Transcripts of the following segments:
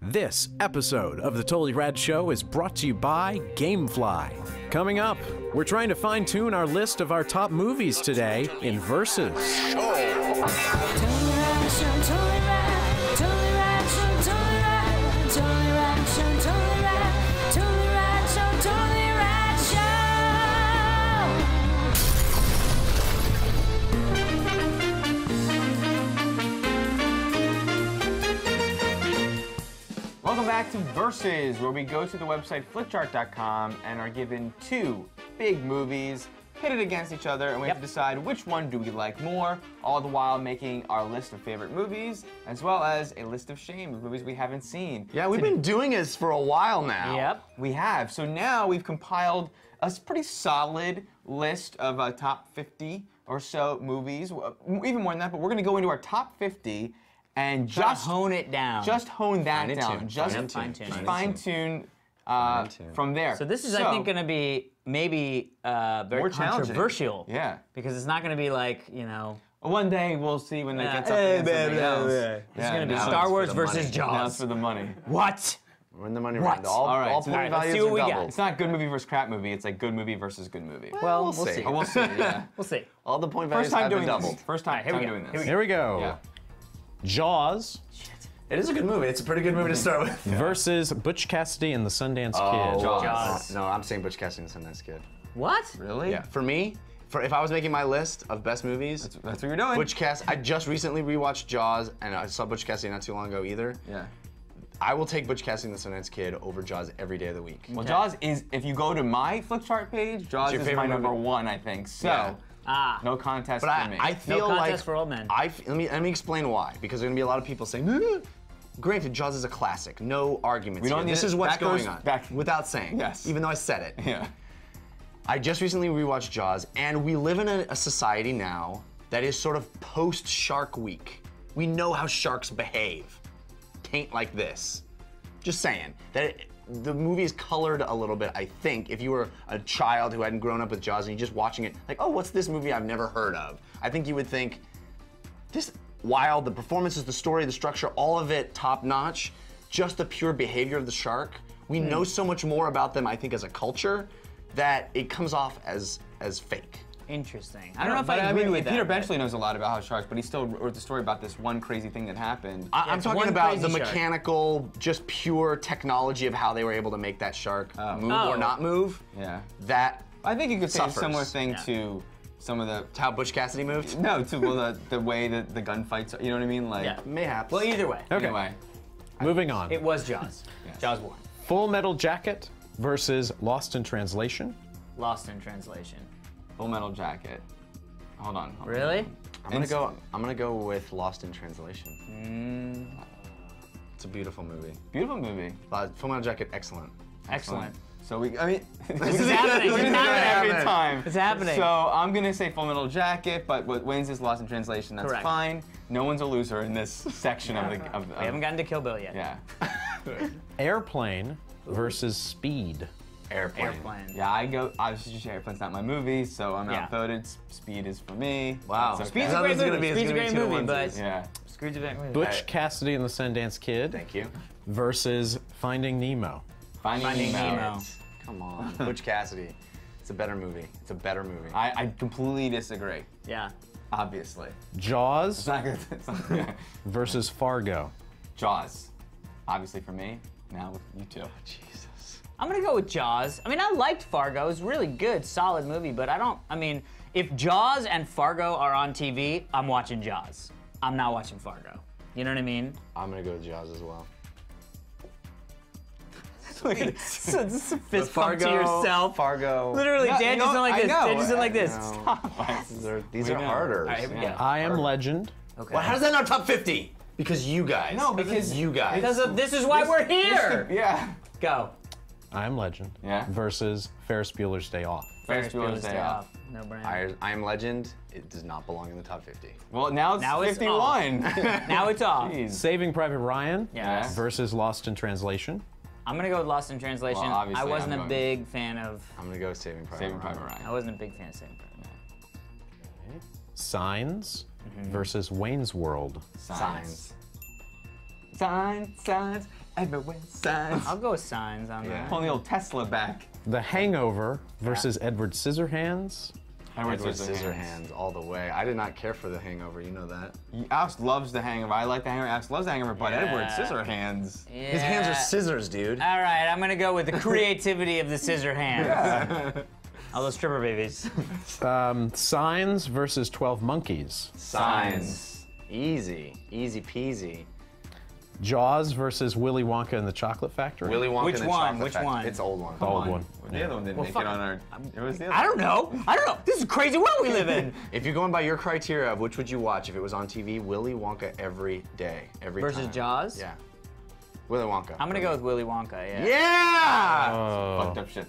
This episode of the Totally Rad Show is brought to you by Gamefly. Coming up, we're trying to fine-tune our list of our top movies today in Versus. Welcome back to Versus, where we go to the website flipchart.com and are given two big movies pitted against each other, and we have to decide which one do we like more, all the while making our list of favorite movies, as well as a list of shame of movies we haven't seen. Yeah, we've been doing this for a while now. Yep, we have. So now we've compiled a pretty solid list of top 50 or so movies, even more than that, but we're going to go into our top 50 and just hone it down. Just hone that down. Just fine-tune from there. So this is, I think, going to be maybe very more controversial. Yeah. Because it's not going to be like, you know... One day we'll see when that gets up against something else. It's going to be Star Wars versus Jaws. Now it's for the money. What? Win the money round. All right, point values let's see what we are got. doubled. It's not good movie versus crap movie. It's like good movie versus good movie. Well, we'll see. Oh, we'll see, yeah. We'll see. All the point values First time have been doing doubled. this. First time doing this. Here we go. Yeah. Jaws It is a good movie. It's a pretty good movie to start with. versus Butch Cassidy and the Sundance Kid. Jaws. No, I'm saying Butch Cassidy and the Sundance Kid. What? Really? Yeah, for me, if I was making my list of best movies, That's what you're doing. Butch Cassidy. I just recently rewatched Jaws, and I saw Butch Cassidy not too long ago either. Yeah. I will take Butch Cassidy and the Sundance Kid over Jaws every day of the week. Well, Jaws is, if you go to my Flipchart page, Jaws your is favorite my number movie? one, I think. So, Yeah. no contest But for me. I feel No like contest for old men. let me explain why. Because there are gonna be a lot of people saying, granted, Jaws is a classic. No arguments. We don't here. need This it. is what's That goes going on. back- Without saying. Yes. Even though I said it. yeah. I just recently rewatched Jaws, and we live in a society now that is sort of post-Shark Week. We know how sharks behave. Taint like this. Just saying. The movie is colored a little bit, I think, if you were a child who hadn't grown up with Jaws and you're just watching it, like, oh, what's this movie I've never heard of? I think you would think, this wild, the performances, the story, the structure, all of it top-notch, just the pure behavior of the shark. We know so much more about them, I think, as a culture, that it comes off as fake. Interesting. I don't know if I But agree with that. Peter Benchley knows a lot about how sharks, but he still wrote the story about this one crazy thing that happened. I'm it's talking one about the crazy shark. mechanical, just pure technology of how they were able to make that shark move or not move. Yeah. That I think you could say a suffers. similar thing to some of the... how Butch Cassidy moved? No, to the way that the gunfights are, you know what I mean? Like, Yeah. Mayhaps. Well, either way. Okay. Anyway. Moving on. It was Jaws. Yes. Jaws won. Full Metal Jacket versus Lost in Translation. Lost in translation. Full Metal Jacket. Hold on. Really? I'm gonna go with Lost in Translation. It's a beautiful movie. Beautiful movie. Full Metal Jacket, excellent. Excellent. So I mean, This is happening. we're It's gonna do that every happening. time. It's happening. So I'm gonna say Full Metal Jacket, but what wins is Lost in Translation. That's Correct. fine. No one's a loser in this section of the. We haven't gotten to Kill Bill yet. Yeah. Airplane versus Speed. Airplane. Yeah, I was just Airplane's not my movie, so I'm Yeah. outvoted. Speed is for me. Wow. That's Speed's okay. a great It's gonna movie. be- it's Speed's a gonna be great two movie, onesies. but Yeah. Scrooge a great movie. Butch Cassidy and the Sundance Kid Thank you. versus Finding Nemo. Finding Nemo. Come on. Butch Cassidy. It's a better movie. It's a better movie. I completely disagree. Yeah. Obviously. Jaws It's not good. It's not good. versus Fargo. Jaws. Obviously for me. Now with you two. Jesus. I'm gonna go with Jaws. I mean, I liked Fargo. It was really good, solid movie, but I mean, if Jaws and Fargo are on TV, I'm watching Jaws. I'm not watching Fargo. You know what I mean? I'm gonna go with Jaws as well. Look at this. This is a fist pump to yourself. Fargo. Literally, No, Dan you just know, went like I this. know. Dan just went like this. Stop. These We are know. harder. All right, here we go. Yeah. I Am Legend. Okay. How does that not top 50? Because you guys. No, because you guys. Because of this is why we're here. Yeah. Go. I Am Legend. Yeah. versus Ferris Bueller's Day Off. Ferris Bueller's Day Off. No brainer. I Am Legend, it does not belong in the top 50. Well, now it's 51. Now it's off. Jeez. Saving Private Ryan Yeah. versus Lost in Translation. I'm gonna go with Lost in Translation. Well, obviously, I wasn't I'm a going- big fan of. I'm gonna go Saving Private Saving Ryan. Private Ryan. I wasn't a big fan of Saving Private Ryan. Signs versus Wayne's World. Signs. Signs, everywhere, signs. I'll go with Signs on that. Pulling the old Tesla back. The Hangover versus Edward Scissorhands. Edward Scissorhands all the way. I did not care for The Hangover, you know that. Alex loves The Hangover. I like The Hangover. Alex loves The Hangover, but Edward Scissorhands. Yeah. His hands are scissors, dude. All right, I'm gonna go with the creativity of the scissor hands. All those stripper babies. Signs versus 12 Monkeys. Signs. Easy. Easy peasy. Jaws versus Willy Wonka and the Chocolate Factory. Willy Wonka Which and the one? Chocolate Which Factory. one? It's the old one. The old one. The other one didn't make it on our. It was the other I don't know. This is a crazy world we live in. If you're going by your criteria of which would you watch if it was on TV, Willy Wonka every day, every Versus time. Jaws? Yeah. Willy Wonka. I'm gonna go with Willy Wonka, yeah. Yeah! Fucked up shit.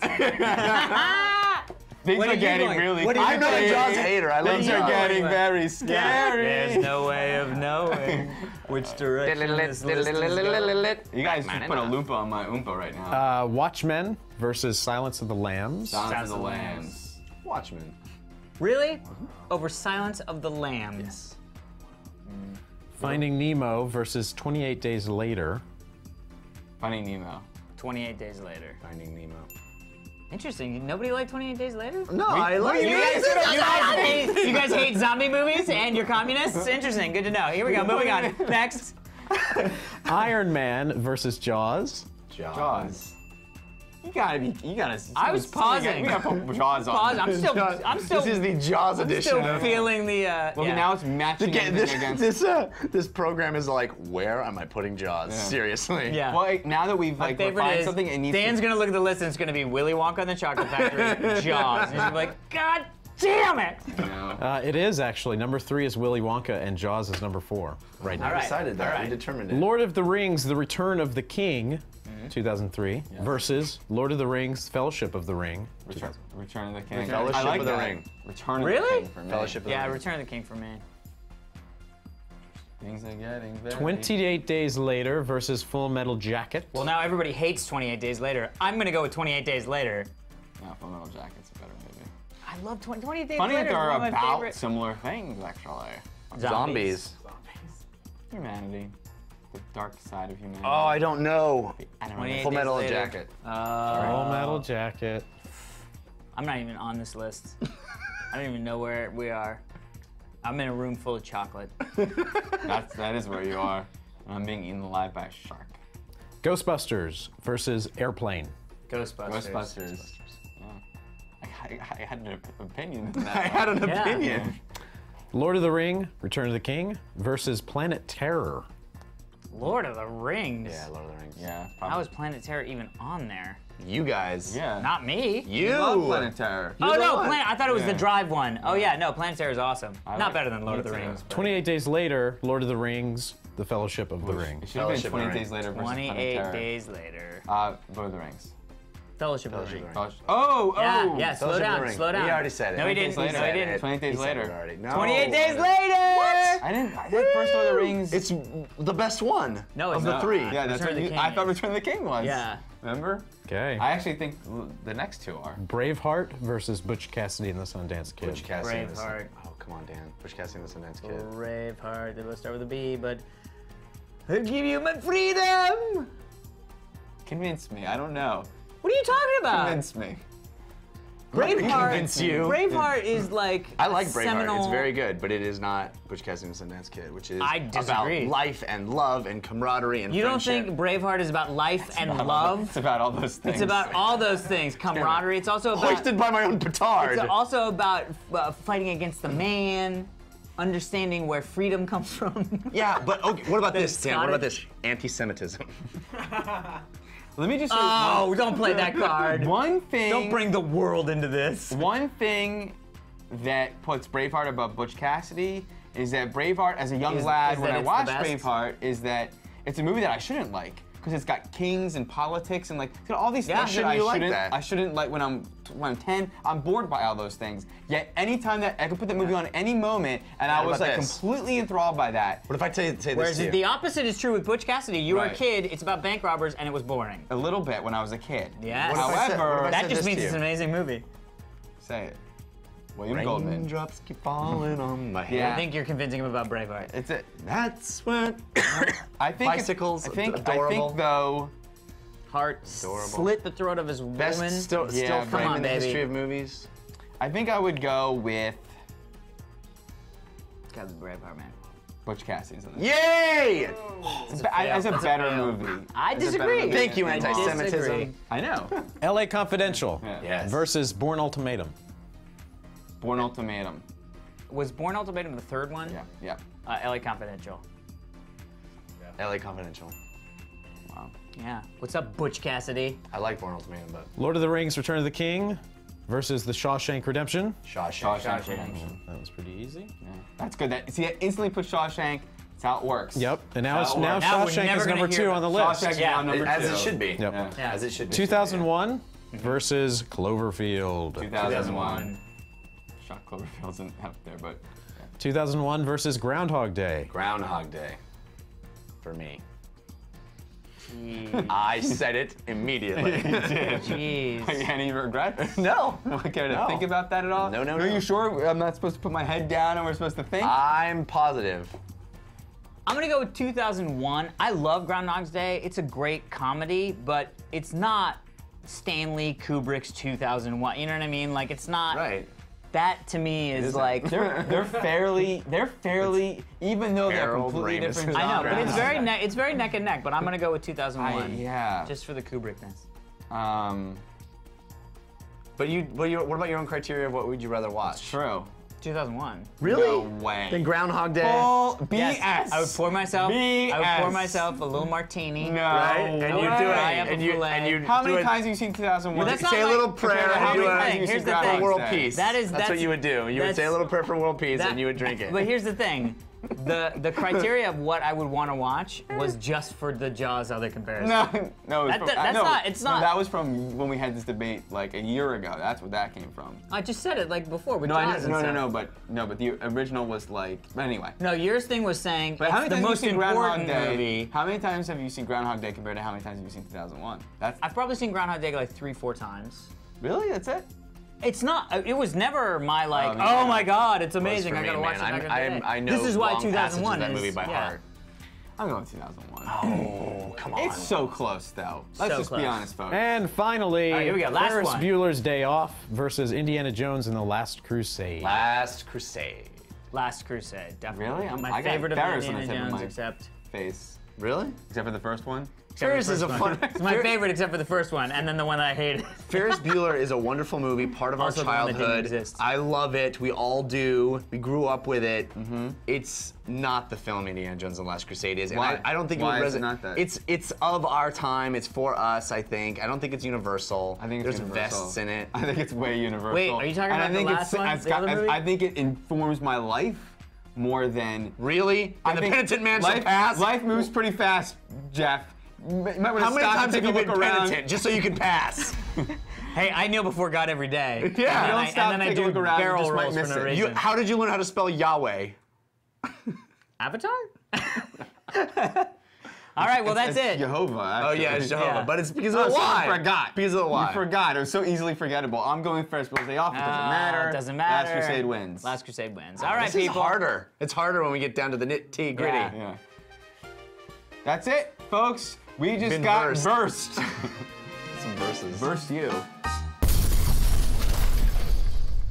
Things What are are you getting going? really. What are you I'm not a Jaws hater. I love Things Jaws. are getting very scary. There's no way of knowing which direction this list is going. You guys should put a Loompa on my Oompa right now. Watchmen versus Silence of the Lambs. Silence of the Lambs. Watchmen. Really? Over Silence of the Lambs. Finding Nemo versus 28 Days Later. Finding Nemo. 28 Days Later. Finding Nemo. Interesting. Nobody liked 28 Days Later? No, I like You guys hate zombie movies and you're communists? Interesting. Good to know. Here we go. Moving on. Next. Iron Man versus Jaws. Jaws. You gotta. I was pausing. We gotta put Jaws on. Pause. I'm still. This is the Jaws edition. still feeling the. Well, yeah. now it's matching everything against. This program is like, where am I putting Jaws? Yeah. Seriously. Yeah. Well, now that we've My like favorite refined is something, it needs Dan's to. gonna look at the list and it's gonna be Willy Wonka and the Chocolate Factory, Jaws. And he's gonna be like, God damn it! You know. It is actually. Number 3 is Willy Wonka and Jaws is number 4 right now. All right. Decided that. All right. We determined it. Lord of the Rings, The Return of the King, 2003, versus Lord of the Rings, Fellowship of the Ring. Return of the King. Fellowship I like of the that. Ring. Return of Really? the King for me. Fellowship of the Yeah, Ring. Return of the King for me. Things are getting very. 28 Days Later versus Full Metal Jacket. Well, now everybody hates 28 Days Later. I'm gonna go with 28 Days Later. Yeah, Full Metal Jacket's a better movie. I love 28 Days Funny Later. that they're is one of my about favorite. similar things, actually. Zombies. Humanity. The dark side of humanity. Oh, I don't know. I don't 28 know. Full Days Metal Later. Jacket. Full Metal Jacket. I'm not even on this list. I don't even know where we are. I'm in a room full of chocolate. That is where you are. And I'm being eaten alive by a shark. Ghostbusters versus Airplane. Ghostbusters. Ghostbusters. Yeah. I had an opinion in that. I had an Yeah. opinion. Lord of the Ring, Return of the King versus Planet Terror. Lord of the Rings. Yeah, Lord of the Rings. Yeah. How is Planet Terror even on there? You guys. Yeah. Not me. You. love Planet Terror. Oh the no, one. I thought it was Yeah. the Drive one. Oh yeah, no, Planet Terror is awesome. Not like better than Lord of the Planet Rings. Terror. but- 28 Days Later, Lord of the Rings, The Fellowship of the Ring. It should have been Fellowship of the 28 Ring. Days Later versus Planet 28 Terror. Days later. Lord of the Rings. Fellowship of the Fellowship Ring. of the Ring. Oh, Yeah, yeah, slow Fellowship of the down, Ring. slow down. He already said it. No, he 28 didn't. Days No, later. he didn't. 28 Days He said later. it already. No. 28 Days later! I didn't. I said first Lord of the Rings. It's the best one No, of it's the not. three. Yeah, that's Return what of the you, King I thought is. Return of the King was. Yeah. Remember? Okay. I actually think the next two are. Braveheart versus Butch Cassidy and the Sundance Kid. Butch Cassidy and the Braveheart. Oh, come on, Dan. Butch Cassidy and the Sundance Kid. Braveheart. They both start with a B, but I'll give you my freedom. Convince me. I don't know. What are you talking about? Convince me. Braveheart. Convince you. Braveheart is like I like a Braveheart. seminal... It's very good, but it is not Butch Cassidy and the Sundance Kid, which is I about disagree. life and love and camaraderie and You don't friendship. think Braveheart is about life and love? It's about all those things. It's about all those things. Camaraderie. It's also about. Hoisted by my own petard. It's also about fighting against the man, understanding where freedom comes from. Yeah, but okay, what about this, Dan? What about Scottish. this? Anti-Semitism. Let me just say Oh, don't play that card. one thing. Don't bring the world into this. One thing that puts Braveheart above Butch Cassidy is that Braveheart, as a young lad, is when that I it's watched the best? Braveheart, is that it's a movie that I shouldn't like because it's got kings and politics and like it's got all these Yeah, things shouldn't that you like that? I shouldn't like when I'm 10. I'm bored by all those things. Yet anytime that I could put that movie on any moment, and I What was about like this? completely enthralled by that. What if I say this Whereas to you? the opposite is true with Butch Cassidy. You were a Right. kid, it's about bank robbers, and it was boring. A little bit when I was a kid. Yes. What if I said- However, what if I That said just this means to it's you? an amazing movie. say it. William Goldman. Raindrops keep falling on my head. Yeah. I think you're convincing him about Braveheart. It's it. That's what. I think Bicycles, I think adorable. though. Heart Adorable. slit the throat of his Best woman. still Yeah, frame come on, in the baby. history of movies. I think I would go with It's got to be Braveheart, man. Butch Cassidy's in this. Yay! As a That's a better fail. movie. I As a better disagree. movie. Thank you, I anti-Semitism. disagree. I know. L.A. Confidential Yes. versus Bourne Ultimatum. Born Ultimatum. Was Bourne Ultimatum the third one? Yeah. LA Confidential. L.A. Confidential. Wow. Yeah. What's up, Butch Cassidy? I like Bourne Ultimatum, but Lord of the Rings: Return of the King versus The Shawshank Redemption. Shawshank Redemption. That was pretty easy. Yeah. That's good. See, I instantly put Shawshank. That's how it works. Yep. And now That's how it works. Now we're Shawshank never is gonna number hear 2 about on the list. Shawshank is Yeah. now number 2. as it should be. Yep. Yeah. As it should be. 2001 versus Cloverfield. 2001. Shot Cloverfield's up there, but 2001 versus Groundhog Day. Groundhog Day. For me. I said it immediately. Jeez. any regrets? No. Care to No. think about that at all? No, no, Are no. you sure I'm not supposed to put my head down and we're supposed to think? I'm positive. I'm gonna go with 2001. I love Groundhog's Day. It's a great comedy, but it's not Stanley Kubrick's 2001. You know what I mean? Like, it's not. Right. That to me is like. they're fairly, even though they're Harold completely Ramis different is I know, but it's genres. it's very neck and neck. But I'm gonna go with 2001. Yeah. Just for the Kubrickness. But what about your own criteria of what would you rather watch? True. 2001. Really? No way. Then Groundhog Day. Full BS. Yes, I would pour myself. I would pour BS. myself a little martini. No. Right? And you do Fry it. up a And you filet. How do many it- times have you seen 2001? Well, that's not say a like- little prayer How and many do times a have you Here's seen the for thing. world Groundhog Day? peace. That's what you would do. You would that's- say a little prayer for world peace That- and you would drink it. But here's the thing. The criteria of what I would want to watch was just for the Jaws other comparison. No, That's no, not- it's not- That was from when we had this debate like a year ago. That's where that came from. I just said it like before with No, I Jaws know, and no, stuff. but the original was like. But anyway. No, yours thing was saying But how it's many the times have you most seen important Groundhog Day? movie. How many times have you seen Groundhog Day compared to how many times have you seen 2001? That's I've probably seen Groundhog Day like 3-4 times. really that's it. It's not. It was never my like. yeah. Oh my God, it's Was amazing. for I gotta me, watch man. it. I gotta do it. I know This is why long 2001 passages of that is movie by yeah. heart. I'm going 2001. Oh, come on. It's so close though. Let's So just be close. honest, folks. And finally, All right, here we go. Last Ferris one. Bueller's Day Off versus Indiana Jones and the Last Crusade. Last Crusade. Last Crusade, definitely. Really? My I got favorite of Ferris the on the Indiana tip of Jones, my except. Face. Really? Except for the first one. Ferris is a fun. It's my favorite except for the first one, and then the one that I hated. Ferris Bueller is a wonderful movie, part of Also our the one that didn't childhood. exist. I love it. We all do. We grew up with it. Mm-hmm. It's not the film Indiana Jones and the Last Crusade is. And Why? I don't think Why it would is it resonate. not that? It's of our time. It's for us, I think. I don't think it's universal. I think it's There's universal. vests in it. I think it's way universal. Wait, are you talking And I about the think last one, it's the other movie? I think it informs my life more than. Really? And the think penitent man shall life, pass? Life moves pretty fast, Jeff. You might want to How many stop times and have take you a been look around. penitent just so you can pass? Hey, I kneel before God every day. Yeah. Don't stop, and then I take a do look around, you barrel just might rolls for miss no it. reason. How did you learn how to spell Yahweh? Avatar? All right, well that's It's it. Jehovah. Oh Actually. yeah, it's Jehovah, Yeah. but it's because Oh, of the so why. you forgot. Because of the why. You forgot. It was so easily forgettable. I'm going Ferris Bueller's Day Off. It doesn't matter. It doesn't matter. Last Crusade wins. Last Crusade wins. All right, This is people. harder. It's harder when we get down to the nitty gritty. Yeah. Yeah. That's it, folks. We just Been got versed. versed. Some verses. Versed you.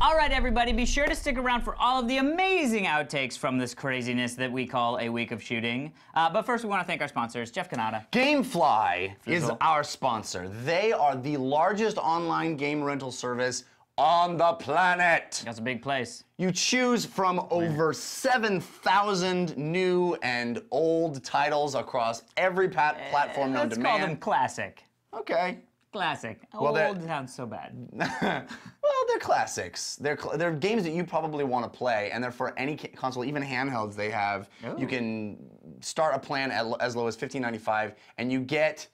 All right, everybody, be sure to stick around for all of the amazing outtakes from this craziness that we call a week of shooting. But first, we want to thank our sponsors, Jeff Cannata. Gamefly is Fizzle. our sponsor. They are the largest online game rental service on the planet. That's a big place. You choose from over 7,000 new and old titles across every platform known Let's to call them man. classic. Okay. Classic. Well, that- Old sounds so bad. Well, they're classics. They're games that you probably want to play, and they're for any console, even handhelds they have. Ooh. You can start a plan at as low as $15.95, and you get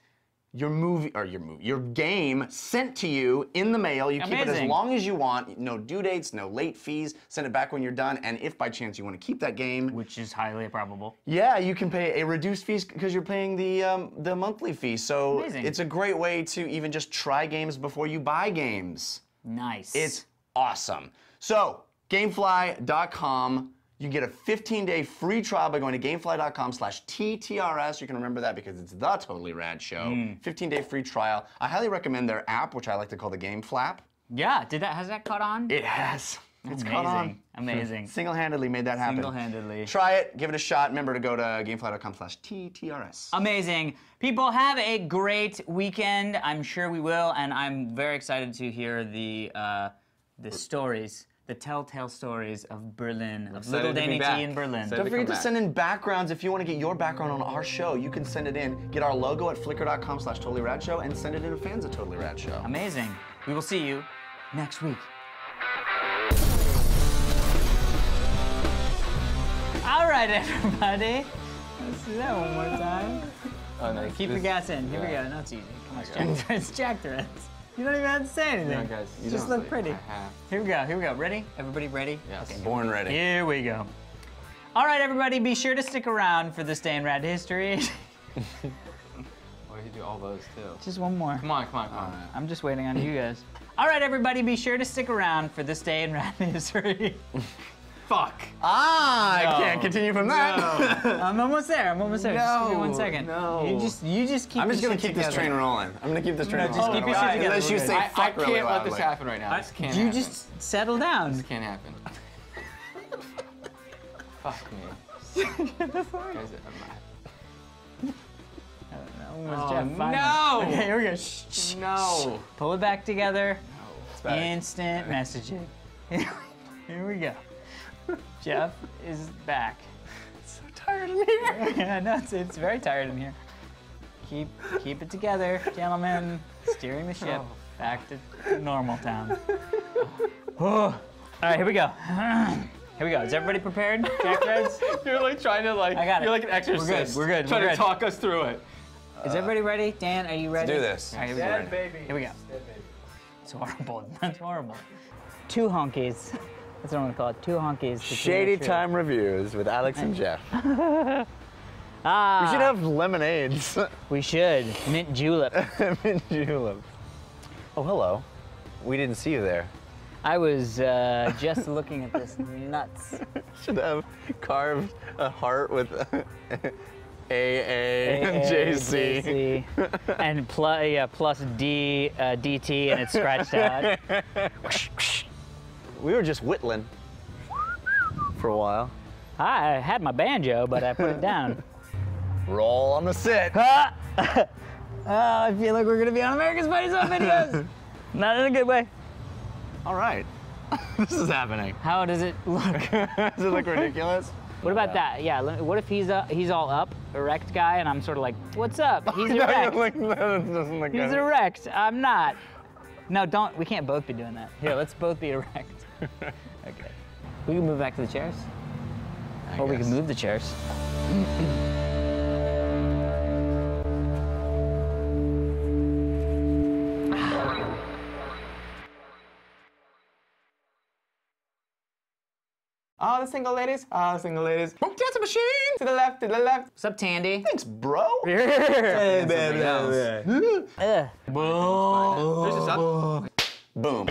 your game sent to you in the mail. You keep it as Amazing. long as you want. No due dates, no late fees. Send it back when you're done. And if by chance you want to keep that game, Which is highly improbable. yeah, you can pay a reduced fee because you're paying the monthly fee. So Amazing. it's a great way to even just try games before you buy games. Nice. It's awesome. So, Gamefly.com. You can get a 15-day free trial by going to gamefly.com/TTRS. You can remember that because it's the Totally Rad Show. 15-day free trial. I highly recommend their app, which I like to call the Game Flap. Yeah, has that caught on? It has. It's Amazing. caught on. Amazing. Single-handedly made that happen. Single-handedly. Try it, give it a shot. Remember to go to gamefly.com/TTRS. Amazing. People, have a great weekend. I'm sure we will, and I'm very excited to hear the stories, the telltale stories of Berlin, of little Danny T in Berlin. Don't forget to send in backgrounds. If you want to get your background on our show, you can send it in. Get our logo at flickr.com/TotallyRadShow and send it in to fans of Totally Rad Show. Amazing. We will see you next week. All right, everybody. Let's do that one more time. Oh, no, Keep your gas in. Here we go. No, it's easy. Come on, it's Jack Threads. You don't even have to say anything. No, guys, you just don't. look pretty. Here we go. Here we go. Ready? Everybody ready? Yes. Okay. Born ready. Here we go. All right, everybody, be sure to stick around for this day in Rad history. Or you do all those too. Just one more. Come on, come on, come on. I'm just waiting on you guys. All right, everybody, be sure to stick around for this day in Rad history. Fuck. I can't continue from that. I'm almost there. I'm almost there. Just give me 1 second. No. You just keep. I'm just your gonna shit keep this together. train rolling. I'm gonna keep this train rolling. just keep your shit together. Unless you We're say good. I fuck really can't let this loudly. happen right now. This can't You happen. just settle down. This can't happen. Fuck me. Guys, No! Okay, here we go. no. Pull it back together. back. Instant messaging. Here we go. Jeff is back. So tired of me. Yeah, no, it's very tired in here. Keep it together, gentlemen. Steering the ship back to normal town. All right, here we go. Here we go. Is everybody prepared? Jack Threads? You're like trying to like. I got it. You're like an exorcist. We're good. Trying We're to good. talk us through it. Is everybody ready? Dan, are you ready? do this. All right, here we go. Baby. Here we go. It's horrible. That's horrible. Two honkies. That's what I'm gonna call it. Two honkies. to Shady tell the truth. Time Reviews with Alex and Jeff. Ah, We should have lemonades. we should. Mint julep. Mint julep. Oh, hello. We didn't see you there. I was just looking at this nuts. Should have carved a heart with AA and JC. And plus D, DT, and it's scratched out. We were just whittling for a while. I had my banjo, but I put it down. Roll on the sit. Ah! I feel like we're gonna be on America's Funniest Home Videos. Not in a good way. All right. This is happening. How does it look? Does it look ridiculous? What about that? Yeah. What if he's all up, erect guy, and I'm sort of like, what's up? He's erect. That doesn't look He's good. erect. I'm not. No, don't. We can't both be doing that. Here, let's both be erect. Okay. We can move back to the chairs. Or we can move the chairs. All the single ladies. All the single ladies. Dance machine. To the left. To the left. What's up, Tandy? Thanks, bro. Hey, baby. Ugh. There's this up. Boom.